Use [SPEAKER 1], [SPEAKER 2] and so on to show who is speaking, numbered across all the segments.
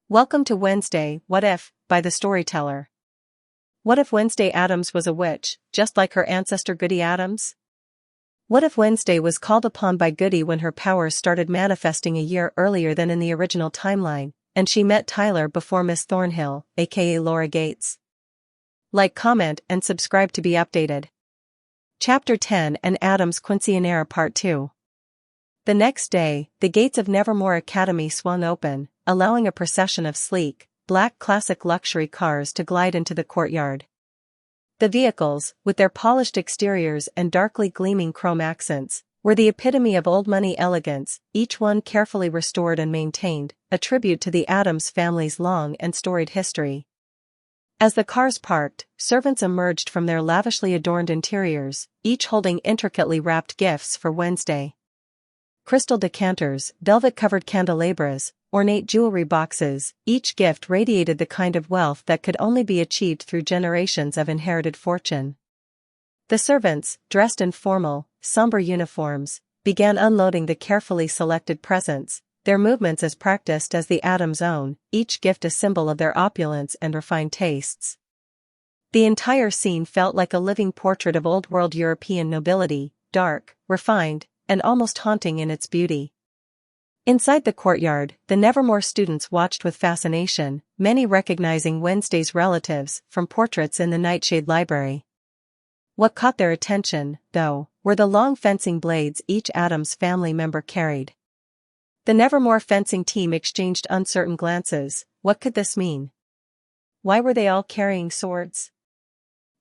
[SPEAKER 1] Welcome to Wednesday, What If, by the Storyteller. What if Wednesday Addams was a witch, just like her ancestor Goody Addams? What if Wednesday was called upon by Goody when her powers started manifesting a year earlier than in the original timeline, and she met Tyler before Miss Thornhill, aka Laura Gates? Like, comment, and subscribe to be updated. Chapter 10 and Addams Quinceañera Part 2. The next day, the gates of Nevermore Academy swung open, allowing a procession of sleek, black classic luxury cars to glide into the courtyard. The vehicles, with their polished exteriors and darkly gleaming chrome accents, were the epitome of old-money elegance, each one carefully restored and maintained, a tribute to the Addams family's long and storied history. As the cars parked, servants emerged from their lavishly adorned interiors, each holding intricately wrapped gifts for Wednesday. Crystal decanters, velvet-covered candelabras, ornate jewelry boxes, each gift radiated the kind of wealth that could only be achieved through generations of inherited fortune. The servants, dressed in formal, somber uniforms, began unloading the carefully selected presents, their movements as practiced as the Addams' own, each gift a symbol of their opulence and refined tastes. The entire scene felt like a living portrait of old-world European nobility, dark, refined, and almost haunting in its beauty. Inside the courtyard, the Nevermore students watched with fascination, many recognizing Wednesday's relatives from portraits in the Nightshade Library. What caught their attention, though, were the long fencing blades each Addams family member carried. The Nevermore fencing team exchanged uncertain glances. What could this mean? Why were they all carrying swords?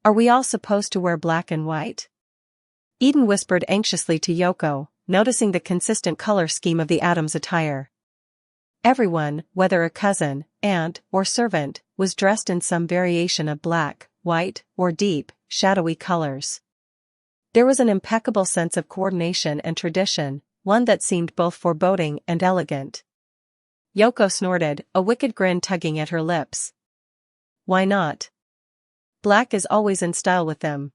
[SPEAKER 1] Are we all supposed to wear black and white? Eden whispered anxiously to Yoko, noticing the consistent color scheme of the Addams attire. Everyone, whether a cousin, aunt, or servant, was dressed in some variation of black, white, or deep, shadowy colors. There was an impeccable sense of coordination and tradition, one that seemed both foreboding and elegant. Yoko snorted, a wicked grin tugging at her lips. Why not? Black is always in style with them.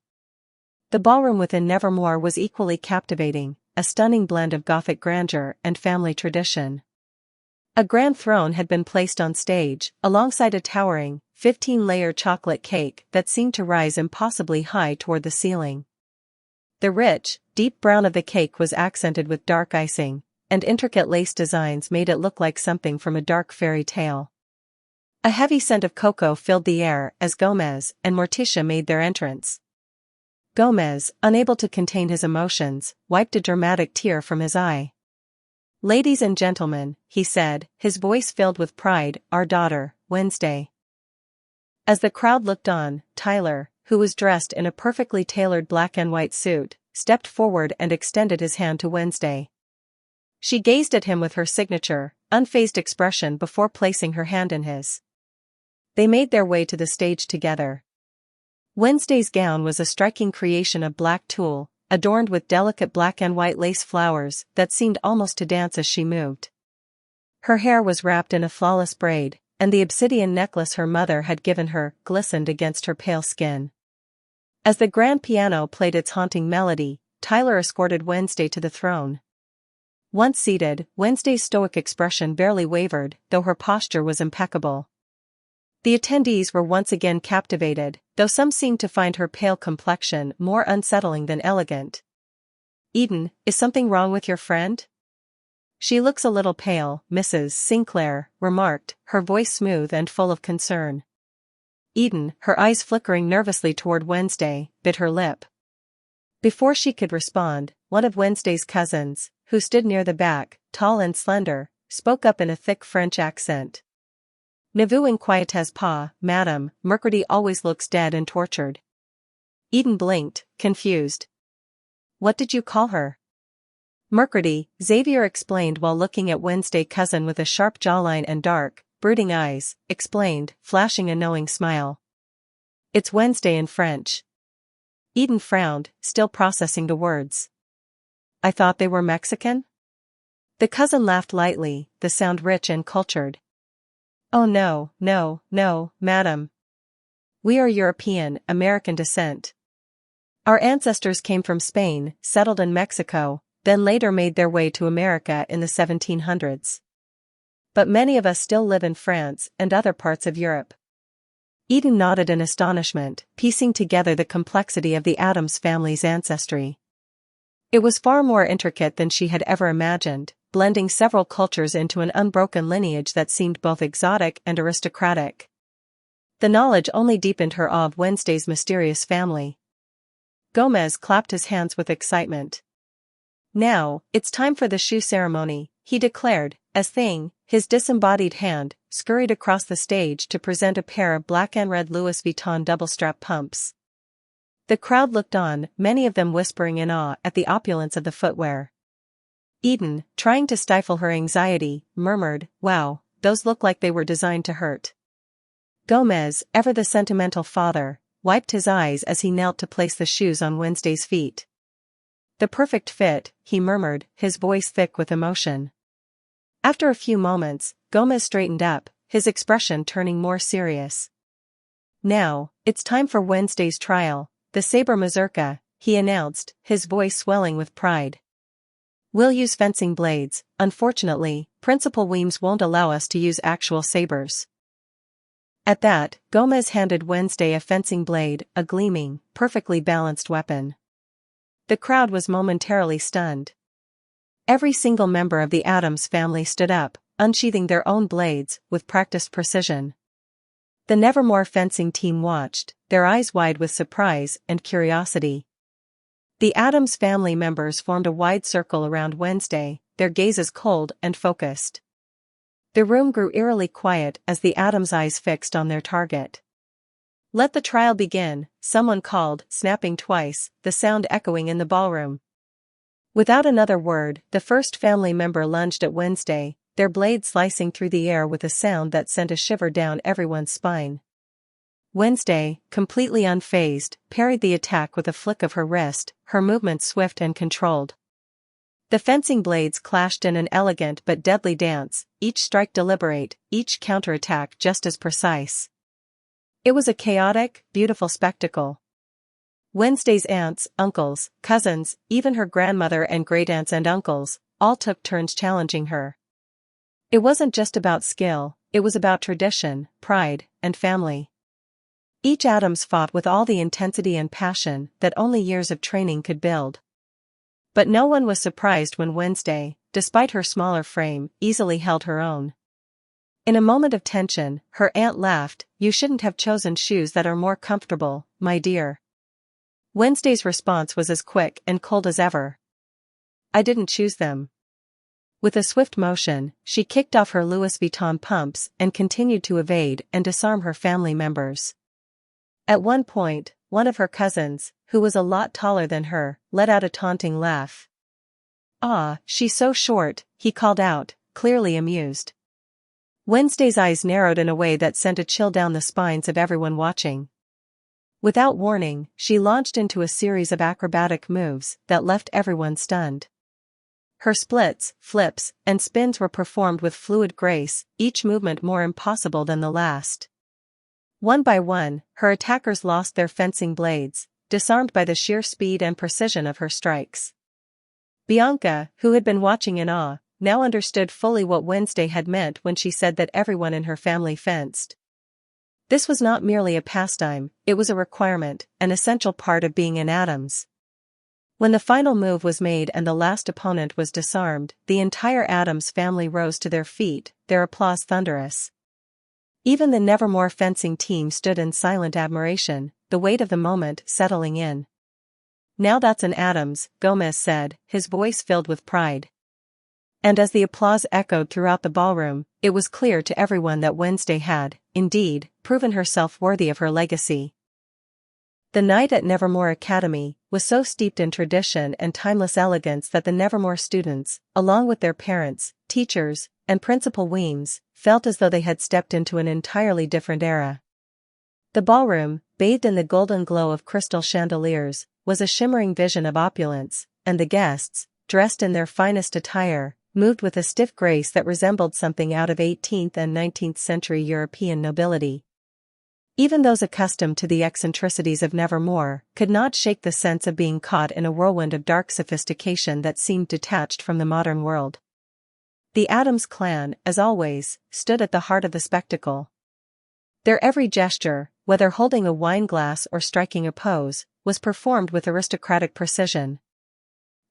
[SPEAKER 1] The ballroom within Nevermore was equally captivating, a stunning blend of Gothic grandeur and family tradition. A grand throne had been placed on stage, alongside a towering, 15-layer chocolate cake that seemed to rise impossibly high toward the ceiling. The rich, deep brown of the cake was accented with dark icing, and intricate lace designs made it look like something from a dark fairy tale. A heavy scent of cocoa filled the air as Gomez and Morticia made their entrance. Gomez, unable to contain his emotions, wiped a dramatic tear from his eye. "Ladies and gentlemen," he said, his voice filled with pride, "our daughter, Wednesday." As the crowd looked on, Tyler, who was dressed in a perfectly tailored black and white suit, stepped forward and extended his hand to Wednesday. She gazed at him with her signature, unfazed expression before placing her hand in his. They made their way to the stage together. Wednesday's gown was a striking creation of black tulle, adorned with delicate black and white lace flowers that seemed almost to dance as she moved. Her hair was wrapped in a flawless braid, and the obsidian necklace her mother had given her glistened against her pale skin. As the grand piano played its haunting melody, Tyler escorted Wednesday to the throne. Once seated, Wednesday's stoic expression barely wavered, though her posture was impeccable. The attendees were once again captivated, though some seemed to find her pale complexion more unsettling than elegant. "Eden, is something wrong with your friend?" "She looks a little pale," Mrs. Sinclair remarked, her voice smooth and full of concern. Eden, her eyes flickering nervously toward Wednesday, bit her lip. Before she could respond, one of Wednesday's cousins, who stood near the back, tall and slender, spoke up in a thick French accent. "Ne vous inquiétez pas, madame, Mercredi always looks dead and tortured." Eden blinked, confused. "What did you call her?" "Mercredi," Xavier explained while looking at Wednesday cousin with a sharp jawline and dark, brooding eyes, explained, flashing a knowing smile. "It's Wednesday in French." Eden frowned, still processing the words. "I thought they were Mexican?" The cousin laughed lightly, the sound rich and cultured. "Oh no, no, no, madam. We are European, American descent. Our ancestors came from Spain, settled in Mexico, then later made their way to America in the 1700s. But many of us still live in France and other parts of Europe. Eden nodded in astonishment, piecing together the complexity of the Addams family's ancestry. It was far more intricate than she had ever imagined, blending several cultures into an unbroken lineage that seemed both exotic and aristocratic. The knowledge only deepened her awe of Wednesday's mysterious family. Gomez clapped his hands with excitement. "Now, it's time for the shoe ceremony," he declared, as Thing, his disembodied hand, scurried across the stage to present a pair of black and red Louis Vuitton double-strap pumps. The crowd looked on, many of them whispering in awe at the opulence of the footwear. Eden, trying to stifle her anxiety, murmured, "Wow, those look like they were designed to hurt." Gomez, ever the sentimental father, wiped his eyes as he knelt to place the shoes on Wednesday's feet. "The perfect fit," he murmured, his voice thick with emotion. After a few moments, Gomez straightened up, his expression turning more serious. "Now, it's time for Wednesday's trial, the saber mazurka," he announced, his voice swelling with pride. "We'll use fencing blades. Unfortunately, Principal Weems won't allow us to use actual sabers." At that, Gomez handed Wednesday a fencing blade, a gleaming, perfectly balanced weapon. The crowd was momentarily stunned. Every single member of the Addams family stood up, unsheathing their own blades, with practiced precision. The Nevermore fencing team watched, their eyes wide with surprise and curiosity. The Addams family members formed a wide circle around Wednesday, their gazes cold and focused. The room grew eerily quiet as the Addams' eyes fixed on their target. "Let the trial begin," someone called, snapping twice, the sound echoing in the ballroom. Without another word, the first family member lunged at Wednesday, their blades slicing through the air with a sound that sent a shiver down everyone's spine. Wednesday, completely unfazed, parried the attack with a flick of her wrist, her movements swift and controlled. The fencing blades clashed in an elegant but deadly dance, each strike deliberate, each counterattack just as precise. It was a chaotic, beautiful spectacle. Wednesday's aunts, uncles, cousins, even her grandmother and great-aunts and uncles, all took turns challenging her. It wasn't just about skill, it was about tradition, pride, and family. Each Addams fought with all the intensity and passion that only years of training could build. But no one was surprised when Wednesday, despite her smaller frame, easily held her own. In a moment of tension, her aunt laughed, "You shouldn't have chosen shoes that are more comfortable, my dear." Wednesday's response was as quick and cold as ever. "I didn't choose them." With a swift motion, she kicked off her Louis Vuitton pumps and continued to evade and disarm her family members. At one point, one of her cousins, who was a lot taller than her, let out a taunting laugh. "Ah, she's so short," he called out, clearly amused. Wednesday's eyes narrowed in a way that sent a chill down the spines of everyone watching. Without warning, she launched into a series of acrobatic moves that left everyone stunned. Her splits, flips, and spins were performed with fluid grace, each movement more impossible than the last. One by one, her attackers lost their fencing blades, disarmed by the sheer speed and precision of her strikes. Bianca, who had been watching in awe, now understood fully what Wednesday had meant when she said that everyone in her family fenced. This was not merely a pastime, it was a requirement, an essential part of being an Addams. When the final move was made and the last opponent was disarmed, the entire Addams family rose to their feet, their applause thunderous. Even the Nevermore fencing team stood in silent admiration, the weight of the moment settling in. "Now that's an Addams," Gomez said, his voice filled with pride. And as the applause echoed throughout the ballroom, it was clear to everyone that Wednesday had, indeed, proven herself worthy of her legacy. The night at Nevermore Academy was so steeped in tradition and timeless elegance that the Nevermore students, along with their parents, teachers, and Principal Weems, felt as though they had stepped into an entirely different era. The ballroom, bathed in the golden glow of crystal chandeliers, was a shimmering vision of opulence, and the guests, dressed in their finest attire, moved with a stiff grace that resembled something out of 18th and 19th century European nobility. Even those accustomed to the eccentricities of Nevermore could not shake the sense of being caught in a whirlwind of dark sophistication that seemed detached from the modern world. The Addams clan, as always, stood at the heart of the spectacle. Their every gesture, whether holding a wine glass or striking a pose, was performed with aristocratic precision.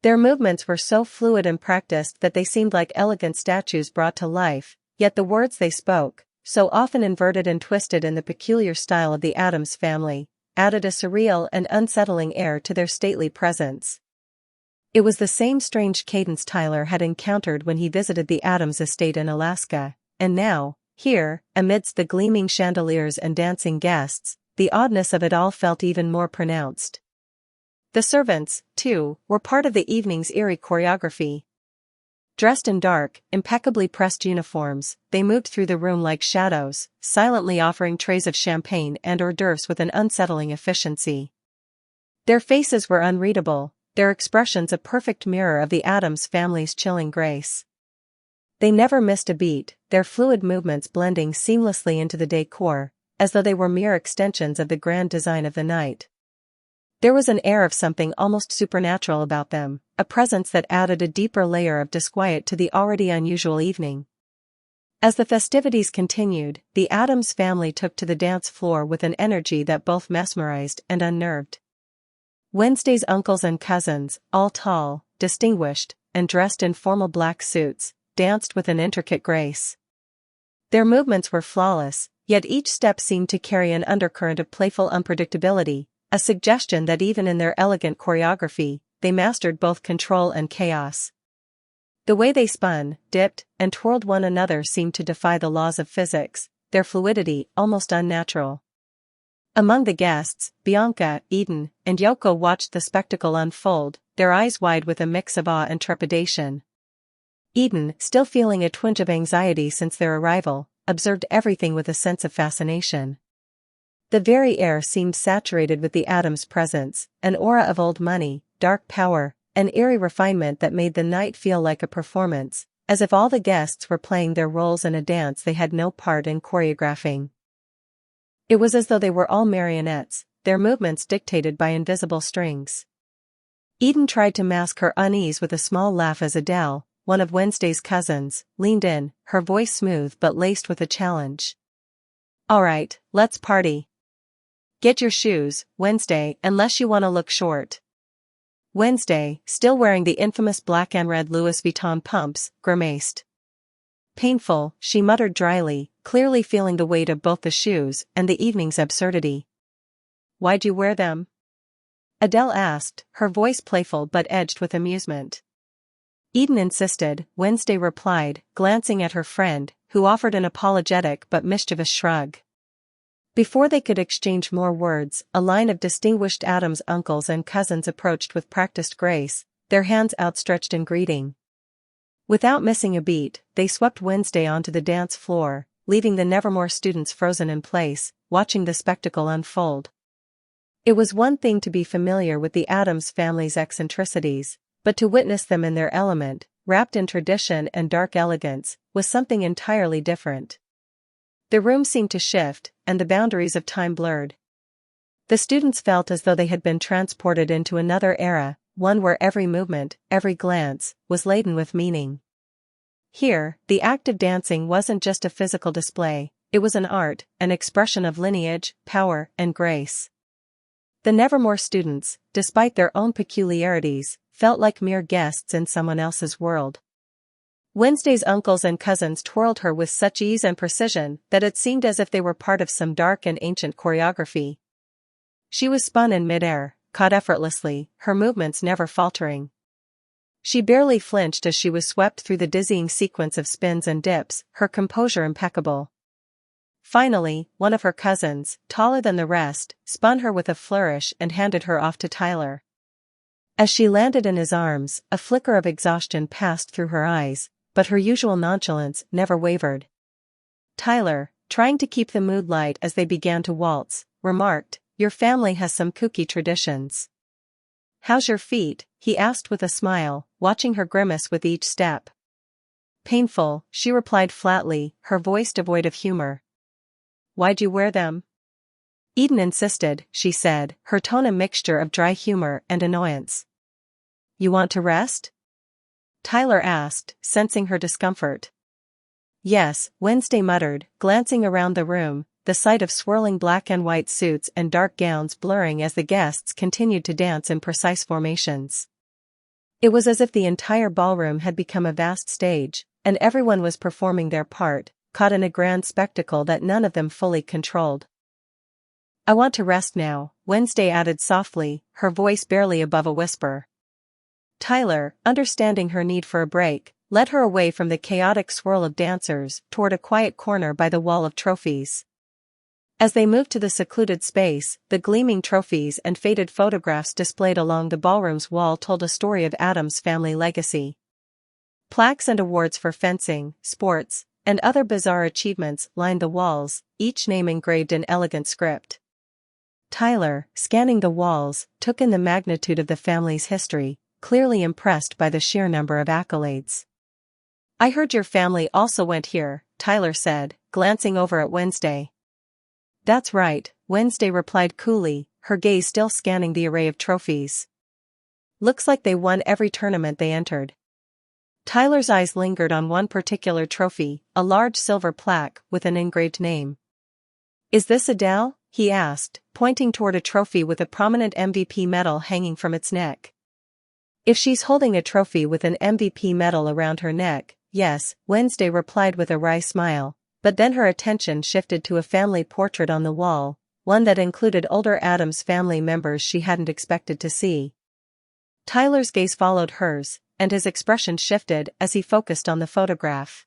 [SPEAKER 1] Their movements were so fluid and practiced that they seemed like elegant statues brought to life, yet the words they spoke, so often inverted and twisted in the peculiar style of the Addams family, added a surreal and unsettling air to their stately presence. It was the same strange cadence Tyler had encountered when he visited the Addams estate in Alaska, and now, here, amidst the gleaming chandeliers and dancing guests, the oddness of it all felt even more pronounced. The servants, too, were part of the evening's eerie choreography. Dressed in dark, impeccably pressed uniforms, they moved through the room like shadows, silently offering trays of champagne and hors d'oeuvres with an unsettling efficiency. Their faces were unreadable, their expressions a perfect mirror of the Addams family's chilling grace. They never missed a beat, their fluid movements blending seamlessly into the decor, as though they were mere extensions of the grand design of the night. There was an air of something almost supernatural about them, a presence that added a deeper layer of disquiet to the already unusual evening. As the festivities continued, the Addams family took to the dance floor with an energy that both mesmerized and unnerved. Wednesday's uncles and cousins, all tall, distinguished, and dressed in formal black suits, danced with an intricate grace. Their movements were flawless, yet each step seemed to carry an undercurrent of playful unpredictability, a suggestion that even in their elegant choreography, they mastered both control and chaos. The way they spun, dipped, and twirled one another seemed to defy the laws of physics, their fluidity almost unnatural. Among the guests, Bianca, Eden, and Yoko watched the spectacle unfold, their eyes wide with a mix of awe and trepidation. Eden, still feeling a twinge of anxiety since their arrival, observed everything with a sense of fascination. The very air seemed saturated with the Addams' presence, an aura of old money, dark power, an eerie refinement that made the night feel like a performance, as if all the guests were playing their roles in a dance they had no part in choreographing. It was as though they were all marionettes, their movements dictated by invisible strings. Eden tried to mask her unease with a small laugh as Adele, one of Wednesday's cousins, leaned in, her voice smooth but laced with a challenge. "All right, let's party. Get your shoes, Wednesday, unless you want to look short." Wednesday, still wearing the infamous black and red Louis Vuitton pumps, grimaced. Painful, she muttered dryly, clearly feeling the weight of both the shoes and the evening's absurdity. "Why'd you wear them?" Adele asked, her voice playful but edged with amusement. Eden insisted, Wednesday replied, glancing at her friend, who offered an apologetic but mischievous shrug. Before they could exchange more words, a line of distinguished Addams uncles and cousins approached with practiced grace, their hands outstretched in greeting. Without missing a beat, they swept Wednesday onto the dance floor, leaving the Nevermore students frozen in place, watching the spectacle unfold. It was one thing to be familiar with the Addams family's eccentricities, but to witness them in their element, wrapped in tradition and dark elegance, was something entirely different. The room seemed to shift, and the boundaries of time blurred. The students felt as though they had been transported into another era, one where every movement, every glance, was laden with meaning. Here, the act of dancing wasn't just a physical display, it was an art, an expression of lineage, power, and grace. The Nevermore students, despite their own peculiarities, felt like mere guests in someone else's world. Wednesday's uncles and cousins twirled her with such ease and precision that it seemed as if they were part of some dark and ancient choreography. She was spun in midair, caught effortlessly, her movements never faltering. She barely flinched as she was swept through the dizzying sequence of spins and dips, her composure impeccable. Finally, one of her cousins, taller than the rest, spun her with a flourish and handed her off to Tyler. As she landed in his arms, a flicker of exhaustion passed through her eyes, but her usual nonchalance never wavered. Tyler, trying to keep the mood light as they began to waltz, remarked, "Your family has some kooky traditions." "How's your feet?" he asked with a smile, watching her grimace with each step. "Painful," she replied flatly, her voice devoid of humor. "Why'd you wear them?" Eden insisted, she said, her tone a mixture of dry humor and annoyance. "You want to rest?" Tyler asked, sensing her discomfort. Yes, Wednesday muttered, glancing around the room, the sight of swirling black and white suits and dark gowns blurring as the guests continued to dance in precise formations. It was as if the entire ballroom had become a vast stage, and everyone was performing their part, caught in a grand spectacle that none of them fully controlled. I want to rest now, Wednesday added softly, her voice barely above a whisper. Tyler, understanding her need for a break, led her away from the chaotic swirl of dancers toward a quiet corner by the wall of trophies. As they moved to the secluded space, the gleaming trophies and faded photographs displayed along the ballroom's wall told a story of Addams family legacy. Plaques and awards for fencing, sports, and other bizarre achievements lined the walls, each name engraved in elegant script. Tyler, scanning the walls, took in the magnitude of the family's history, clearly impressed by the sheer number of accolades. I heard your family also went here, Tyler said, glancing over at Wednesday. That's right, Wednesday replied coolly, her gaze still scanning the array of trophies. Looks like they won every tournament they entered. Tyler's eyes lingered on one particular trophy, a large silver plaque with an engraved name. Is this Adele? He asked, pointing toward a trophy with a prominent MVP medal hanging from its neck. If she's holding a trophy with an MVP medal around her neck, yes, Wednesday replied with a wry smile, but then her attention shifted to a family portrait on the wall, one that included older Addams family members she hadn't expected to see. Tyler's gaze followed hers, and his expression shifted as he focused on the photograph.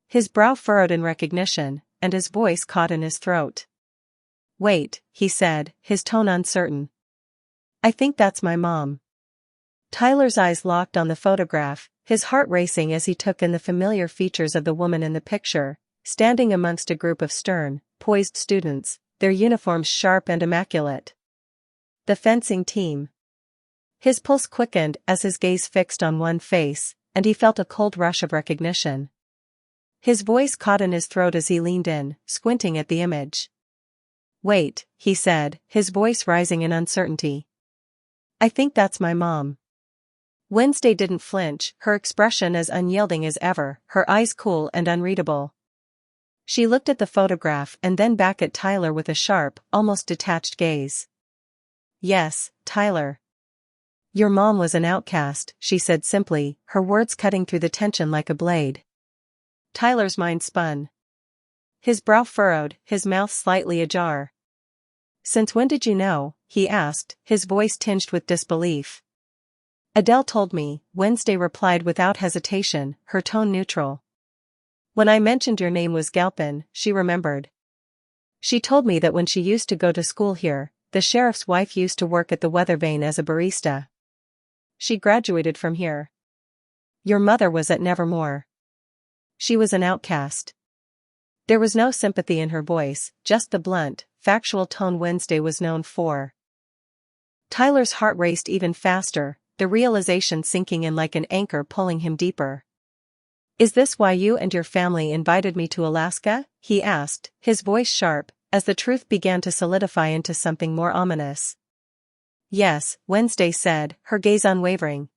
[SPEAKER 1] His brow furrowed in recognition, and his voice caught in his throat. Wait, he said, his tone uncertain. I think that's my mom. Tyler's eyes locked on the photograph, his heart racing as he took in the familiar features of the woman in the picture, standing amongst a group of stern, poised students, their uniforms sharp and immaculate. The fencing team. His pulse quickened as his gaze fixed on one face, and he felt a cold rush of recognition. His voice caught in his throat as he leaned in, squinting at the image. Wait, he said, his voice rising in uncertainty. I think that's my mom. Wednesday didn't flinch, her expression as unyielding as ever, her eyes cool and unreadable. She looked at the photograph and then back at Tyler with a sharp, almost detached gaze. Yes, Tyler. Your mom was an outcast, she said simply, her words cutting through the tension like a blade. Tyler's mind spun. His brow furrowed, his mouth slightly ajar. Since when did you know? He asked, his voice tinged with disbelief. Adele told me, Wednesday replied without hesitation, her tone neutral. When I mentioned your name was Galpin, she remembered. She told me that when she used to go to school here, the sheriff's wife used to work at the weather vane as a barista. She graduated from here. Your mother was at Nevermore. She was an outcast. There was no sympathy in her voice, just the blunt, factual tone Wednesday was known for. Tyler's heart raced even faster, the realization sinking in like an anchor pulling him deeper. Is this why you and your family invited me to Alaska? He asked, his voice sharp, as the truth began to solidify into something more ominous. Yes, Wednesday said, her gaze unwavering.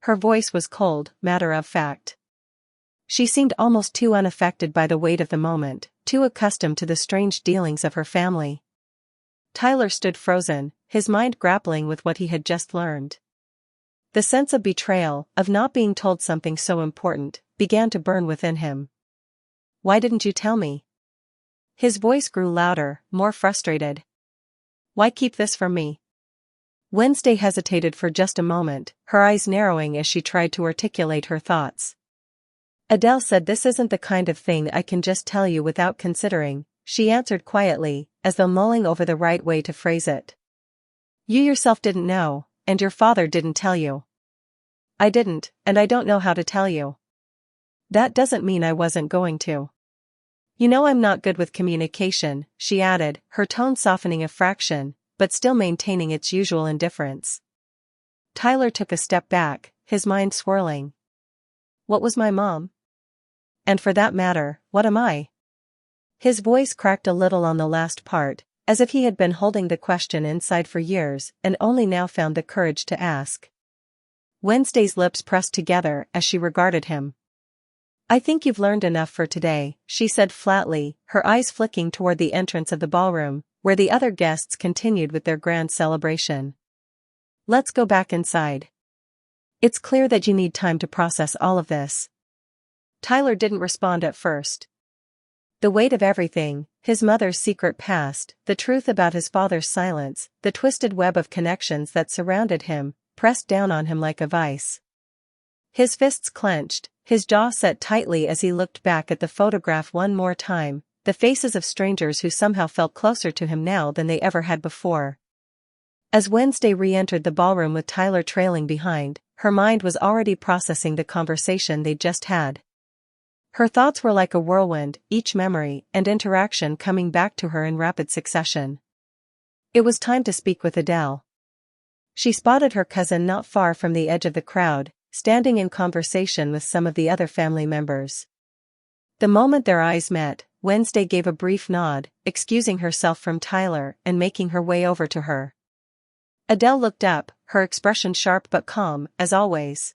[SPEAKER 1] Her voice was cold, matter of fact. She seemed almost too unaffected by the weight of the moment, too accustomed to the strange dealings of her family. Tyler stood frozen, his mind grappling with what he had just learned. The sense of betrayal, of not being told something so important, began to burn within him. Why didn't you tell me? His voice grew louder, more frustrated. Why keep this from me? Wednesday hesitated for just a moment, her eyes narrowing as she tried to articulate her thoughts. Adele said this isn't the kind of thing I can just tell you without considering, she answered quietly, as though mulling over the right way to phrase it. You yourself didn't know, and your father didn't tell you. I didn't, and I don't know how to tell you. That doesn't mean I wasn't going to. You know I'm not good with communication, she added, her tone softening a fraction, but still maintaining its usual indifference. Tyler took a step back, his mind swirling. What was my mom? And for that matter, what am I? His voice cracked a little on the last part, as if he had been holding the question inside for years and only now found the courage to ask. Wednesday's lips pressed together as she regarded him. "I think you've learned enough for today," she said flatly, her eyes flicking toward the entrance of the ballroom, where the other guests continued with their grand celebration. "Let's go back inside. It's clear that you need time to process all of this." Tyler didn't respond at first. The weight of everything, his mother's secret past, the truth about his father's silence, the twisted web of connections that surrounded him, pressed down on him like a vice. His fists clenched, his jaw set tightly as he looked back at the photograph one more time, the faces of strangers who somehow felt closer to him now than they ever had before. As Wednesday re-entered the ballroom with Tyler trailing behind, her mind was already processing the conversation they'd just had. Her thoughts were like a whirlwind, each memory and interaction coming back to her in rapid succession. It was time to speak with Adele. She spotted her cousin not far from the edge of the crowd, standing in conversation with some of the other family members. The moment their eyes met, Wednesday gave a brief nod, excusing herself from Tyler and making her way over to her. Adele looked up, her expression sharp but calm, as always.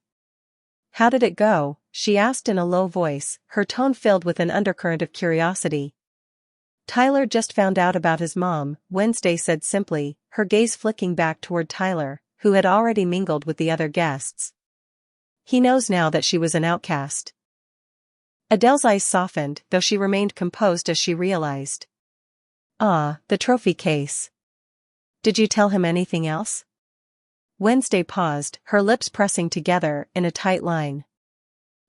[SPEAKER 1] "How did it go?" she asked in a low voice, her tone filled with an undercurrent of curiosity. "Tyler just found out about his mom," Wednesday said simply, her gaze flicking back toward Tyler, who had already mingled with the other guests. "He knows now that she was an outcast." Adele's eyes softened, though she remained composed as she realized. "Ah, the trophy case. Did you tell him anything else?" Wednesday paused, her lips pressing together in a tight line.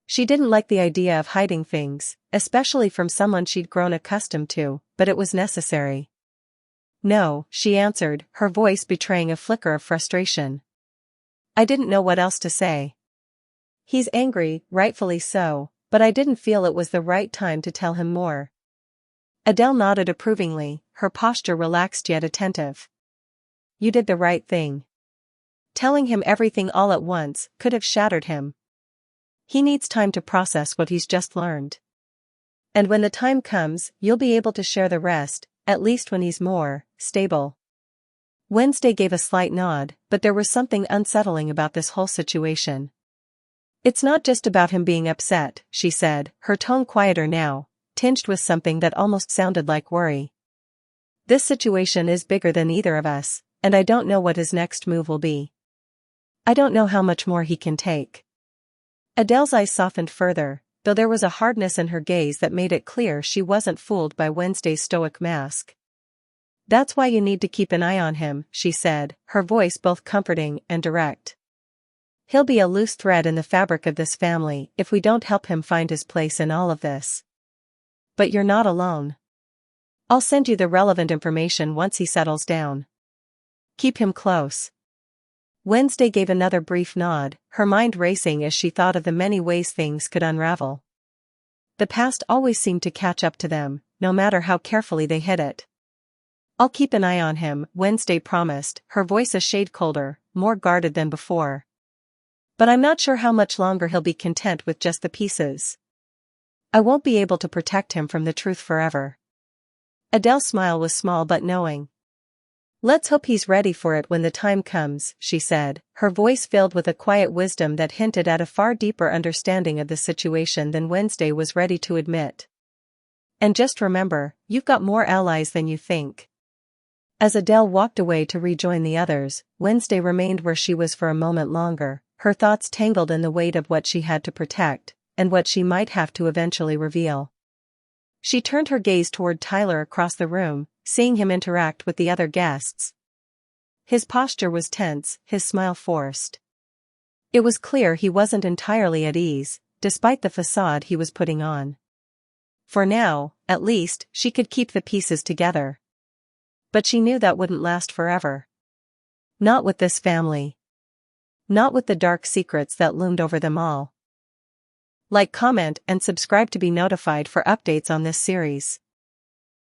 [SPEAKER 1] She didn't like the idea of hiding things, especially from someone she'd grown accustomed to, but it was necessary. "No," she answered, her voice betraying a flicker of frustration. "I didn't know what else to say. He's angry, rightfully so, but I didn't feel it was the right time to tell him more." Adele nodded approvingly, her posture relaxed yet attentive. "You did the right thing. Telling him everything all at once could have shattered him. He needs time to process what he's just learned. And when the time comes, you'll be able to share the rest, at least when he's more stable." Wednesday gave a slight nod, but there was something unsettling about this whole situation. "It's not just about him being upset," she said, her tone quieter now, tinged with something that almost sounded like worry. "This situation is bigger than either of us, and I don't know what his next move will be. I don't know how much more he can take." Adele's eyes softened further, though there was a hardness in her gaze that made it clear she wasn't fooled by Wednesday's stoic mask. "That's why you need to keep an eye on him," she said, her voice both comforting and direct. "He'll be a loose thread in the fabric of this family if we don't help him find his place in all of this. But you're not alone. I'll send you the relevant information once he settles down. Keep him close." Wednesday gave another brief nod, her mind racing as she thought of the many ways things could unravel. The past always seemed to catch up to them, no matter how carefully they hid it. "I'll keep an eye on him," Wednesday promised, her voice a shade colder, more guarded than before. "But I'm not sure how much longer he'll be content with just the pieces. I won't be able to protect him from the truth forever." Adele's smile was small but knowing. "Let's hope he's ready for it when the time comes," she said, her voice filled with a quiet wisdom that hinted at a far deeper understanding of the situation than Wednesday was ready to admit. "And just remember, you've got more allies than you think." As Adele walked away to rejoin the others, Wednesday remained where she was for a moment longer, her thoughts tangled in the weight of what she had to protect, and what she might have to eventually reveal. She turned her gaze toward Tyler across the room, seeing him interact with the other guests. His posture was tense, his smile forced. It was clear he wasn't entirely at ease, despite the facade he was putting on. For now, at least, she could keep the pieces together. But she knew that wouldn't last forever. Not with this family. Not with the dark secrets that loomed over them all. Like, comment, and subscribe to be notified for updates on this series.